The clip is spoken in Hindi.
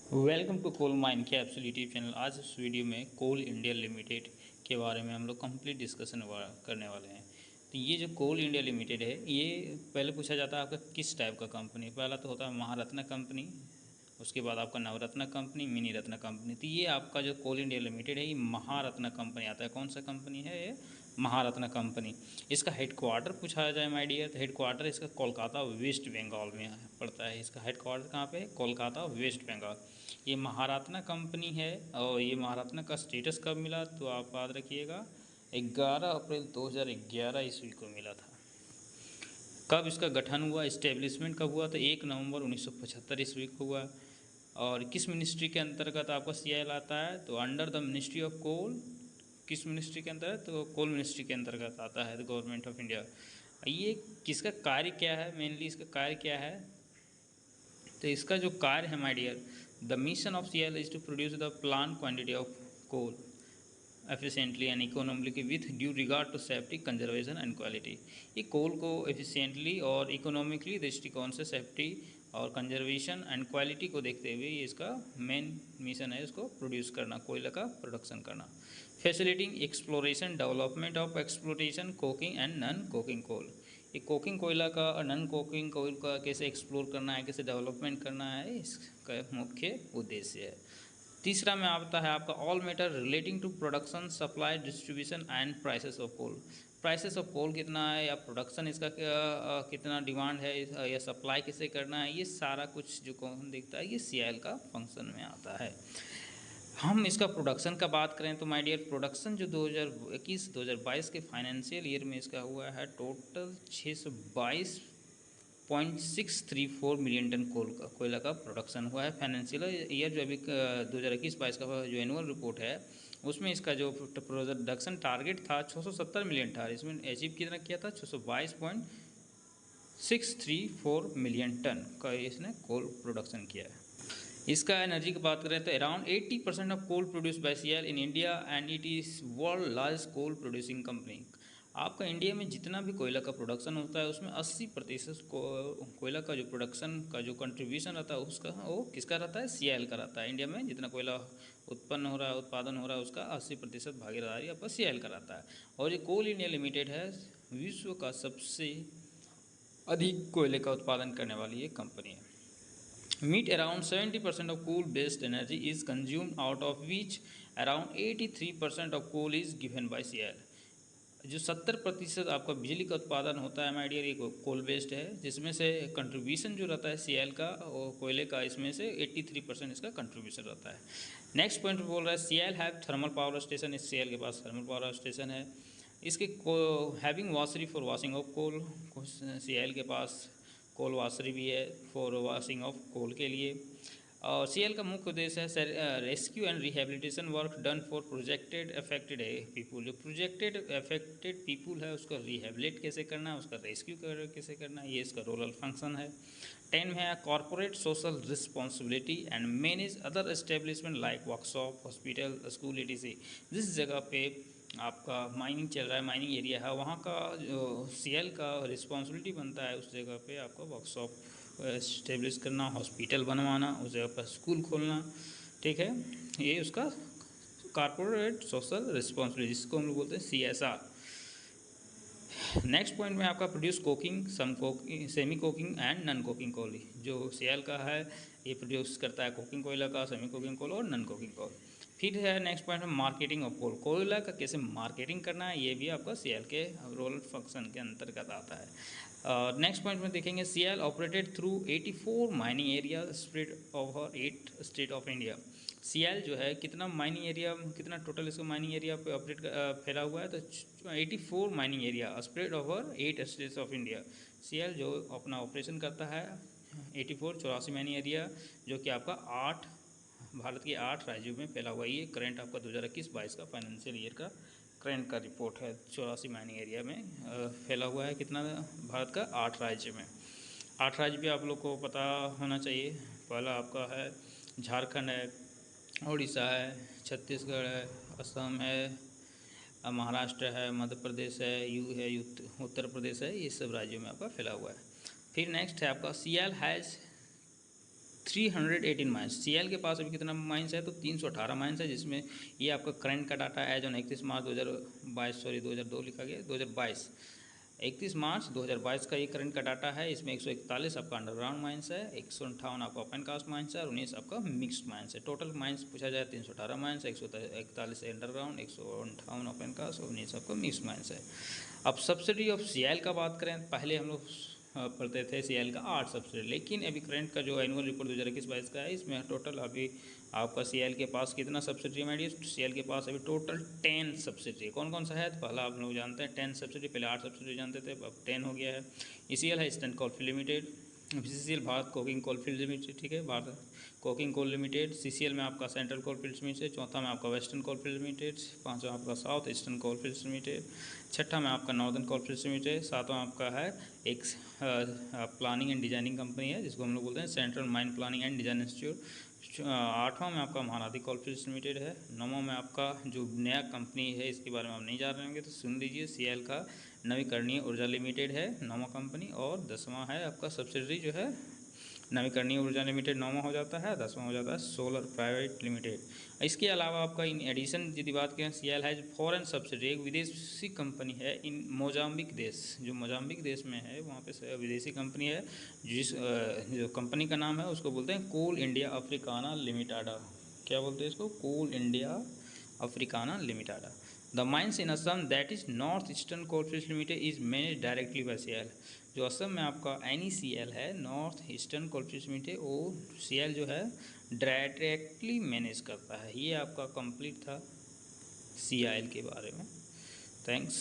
Welcome to coal mine capsule YouTube channel. आज इस वीडियो में कोल इंडिया लिमिटेड के बारे में हम लोग कंप्लीट डिस्कशन करने वाले हैं। तो ये जो कोल इंडिया लिमिटेड है, ये पहले पूछा जाता है आपका किस टाइप का कंपनी। पहला तो होता है महारत्ना कंपनी, उसके बाद आपका Navratna company, mini Ratna company. तो ये आपका जो कोल इंडिया लिमिटेड है, ये महारत्ना कंपनी आता है। कौन सा कंपनी है ये? महारत्ना कंपनी। इसका हेडक्वार्टर पूछा जाए माय डियर, तो हेडक्वार्टर इसका कोलकाता वेस्ट बंगाल में पड़ता है। इसका हेडक्वार्टर कहाँ पे है? कोलकाता वेस्ट बंगाल। ये महारत्ना कंपनी है। और ये महारत्ना का स्टेटस कब मिला तो आप याद रखिएगा, 11 अप्रैल 2011 ईस्वी को मिला था। कब इसका गठन हुआ, इस्टेब्लिशमेंट कब हुआ? तो 1 नवंबर 1975 ईस्वी को हुआ। और किस मिनिस्ट्री के अंतर्गत आपका सीआईएल आता है? तो under the ministry of coal. किस मिनिस्ट्री के अंतर्गत? तो कोल मिनिस्ट्री के अंतर्गत आता है, द गवर्नमेंट ऑफ इंडिया। ये किसका कार्य क्या है? मेनली इसका कार्य क्या है? तो इसका जो कार्य है my dear, the mission of C L is to produce the plan quantity of coal efficiently and economically with due regard to safety, conservation and quality. ये कोल को एफिशिएंटली और इकोनॉमिकली दृष्टिकोण से सेफ्टी और कंजर्वेशन एंड क्वालिटी को देखते हुए ये इसका मेन मिशन है, इसको प्रोड्यूस करना, कोयला का प्रोडक्शन करना। Facilitating exploration, development of exploration, coking and non coking coal. ये कोकिंग कोयला का और नॉन कोकिंग कोयल का कैसे एक्सप्लोर करना है, कैसे डेवलपमेंट करना है, इसका मुख्य उद्देश्य है। तीसरा में आता है आपका all matter relating to production, supply, distribution and prices of coal. Prices of coal कितना है, या प्रोडक्शन इसका कितना डिमांड है, या सप्लाई कैसे करना है, ये सारा कुछ जो कौन देखता है, ये सीआईएल का फंक्शन में आता है। हम इसका प्रोडक्शन का बात करें तो माय डियर, प्रोडक्शन जो 2021-2022 के फाइनेंशियल ईयर में इसका हुआ है टोटल 622.634 मिलियन टन कोयला का प्रोडक्शन हुआ है। फाइनेंशियल ईयर जो अभी 2021-22 का जो एनुअल रिपोर्ट है, उसमें इसका जो प्रोडक्शन टारगेट था 670 मिलियन था। इसमें अचीव कितना किया था? 622.634 मिलियन टन का इसने कोल प्रोडक्शन किया है। इसका एनर्जी की बात करें तो around 80% of coal produce by CL in India and it is world largest coal producing company. आपका इंडिया में जितना भी कोयला का प्रोडक्शन होता है, उसमें 80% कोयला का जो प्रोडक्शन का जो कंट्रीब्यूशन रहता है, उसका वो किसका रहता है? सीएल का रहता है। इंडिया में जितना कोयला उत्पन्न हो रहा है, उत्पादन हो रहा है, उसका 80% भागीदारी आपका सीएल का रहता है। और ये कोल इंडिया लिमिटेड है, विश्व का सबसे अधिक कोयले का उत्पादन करने वाली ये कंपनी है। Meet around 70% of coal based energy is consumed, out of which around 83% of coal is given by CL। जो 70% आपका बिजली का उत्पादन होता है माय डियर, ये कोल बेस्ड है, जिसमें से कंट्रीब्यूशन जो रहता है सीएल का और कोयले का, इसमें से 83% इसका कंट्रीब्यूशन रहता है। नेक्स्ट पॉइंट बोल रहा है CL have thermal power station. इस सीएल के पास थर्मल पावर स्टेशन है। इसके having washery for washing of coal. CL के पास कोल वाशरी भी है फॉर वॉशिंग ऑफ कोल के लिए। और सीएल का मुख्य उद्देश्य है rescue and rehabilitation work done for projected affected people. जो प्रोजेक्टेड अफेक्टेड पीपुल है, उसका रिहेबिलिट कैसे करना है, उसका रेस्क्यू कैसे करना है, ये इसका रोल फंक्शन है। 10 में है corporate social responsibility and manage other establishment like workshop, hospital, school etc। जिस जगह पे आपका माइनिंग चल रहा है, माइनिंग एरिया है, वहाँ का जो सीएल का रिस्पॉन्सिबिलिटी बनता है, उस जगह पे आपका वर्कशॉप इस्टेब्लिश करना, हॉस्पिटल बनवाना, उस जगह पर स्कूल खोलना। ठीक है, ये उसका कॉर्पोरेट सोशल रिस्पॉन्सिबिलिटी, जिसको हम लोग बोलते हैं CSR। नेक्स्ट पॉइंट में आपका produce coking, some coking, semi coking and non coking coal. जो सीएल का है, ये प्रोड्यूस करता है कोकिंग कोयला का, सेमी कोकिंग कोल और नॉन कोकिंग कोल। फिर है नेक्स्ट पॉइंट में मार्केटिंग ऑफ कोल। कोयला का कैसे मार्केटिंग करना है, ये भी आपका सीएल के रोल फंक्शन के अंतर्गत आता है। नेक्स्ट पॉइंट में देखेंगे CL operated through 84 mining area spread over 8 state of India. CL जो है कितना माइनिंग एरिया, कितना टोटल इसका माइनिंग एरिया पे ऑपरेट फैला हुआ है, तो 84 mining area spread over 8 states of India. CL जो अपना ऑपरेशन करता है 84 माइनिंग एरिया, जो कि आपका 8 भारत के 8 राज्यों में फैला हुआ है। ये करंट आपका 2021-22 का फाइनेंशियल ईयर का करंट का रिपोर्ट है। 84 माइनिंग एरिया में फैला हुआ है, कितना भारत का? 8 राज्य में। 8 राज्य भी आप लोग को पता होना चाहिए। पहला आपका है झारखंड है, उड़ीसा है, छत्तीसगढ़ है, असम है, महाराष्ट्र है, मध्य प्रदेश है, उत्तर प्रदेश है। ये सब राज्यों में आपका फैला हुआ है। फिर नेक्स्ट है आपका सीएल हैज़ 318 माइंस। CIL के पास अभी कितना माइंस है, तो 318 माइंस है, जिसमें ये आपका करंट का data as on 31 March 2022, sorry 2002 लिखा गया, 2022, 31 मार्च 2022 का ये करंट का डाटा है। इसमें 141 आपका अंडरग्राउंड माइंस है, 158 आपका ओपन कास्ट माइंस है और 19 आपका मिक्स्ड माइंस है। टोटल माइंस पूछा जाए 318 माइंस, 141 अंडरग्राउंड, 158 ओपन कास्ट और 19 आपका मिक्स्ड माइंस है। अब सब्सिडी ऑफ CIL का बात करें, पहले हम लोग पढ़ते थे CIL का 8 सब्सिडी, लेकिन अभी करंट का जो एनुअल रिपोर्ट 2021-22 का है, इसमें टोटल अभी आपका CIL के पास कितना सब्सिडी है? CIL के पास अभी टोटल 10 सब्सिडी। कौन कौन सा है? तो पहला आप लोग जानते हैं 10 सब्सिडी, पहले 8 सब्सिडी जानते थे, अब 10 हो गया है। ECL है eastern coalfield limited, BCCL Bharat coking coalfield limited, ठीक है, Bharat coking coal limited. CCL में आपका सेंट्रल कोलफील्ड्स लिमिटेड, चौथा में आपका वेस्टर्न कोलफील्ड लिमिटेड, पांचवा आपका साउथ ईस्टर्न कोलफील्ड्स लिमिटेड, छठा में आपका नॉर्दर्न कोलफील्ड्स लिमिटेड, सातवां आपका है एक प्लानिंग एंड डिजाइनिंग कंपनी है जिसको हम लोग बोलते हैं central mine planning and design institute. आठवां में आपका महानदी कोलफील्ड्स लिमिटेड है। नौवां में आपका जो नया कंपनी है, इसके बारे में आप नहीं जान रहे होंगे तो सुन लीजिए, CIL का नवीकरणीय ऊर्जा लिमिटेड है नौवां कंपनी, और 10वां है आपका सब्सिडरी जो है नवीकरणीय ऊर्जा लिमिटेड, 9वां हो जाता है, 10वां हो जाता है सोलर प्राइवेट लिमिटेड। इसके अलावा आपका इन एडिशन यदि बात करें, CIL है फॉरेन सब्सिडरी, एक विदेशी कंपनी है इन मोजाम्बिक देश, जो मोजाम्बिक देश में है वहाँ पे विदेशी कंपनी है, जिस जो कंपनी का नाम है उसको बोलते हैं कोल इंडिया अफ्रीकाना लिमिटेड। क्या बोलते हैं इसको? कोल इंडिया अफ्रीकाना limited. The mines in Assam that is north eastern coalfields limited is manage directly by CIL। जो असम में आपका NECL है, नॉर्थ ईस्टर्न कोलफील्ड्स लिमिटेड, वो CIL जो है डायरेक्टली मैनेज करता है। ये आपका कंप्लीट था CIL के बारे में। थैंक्स।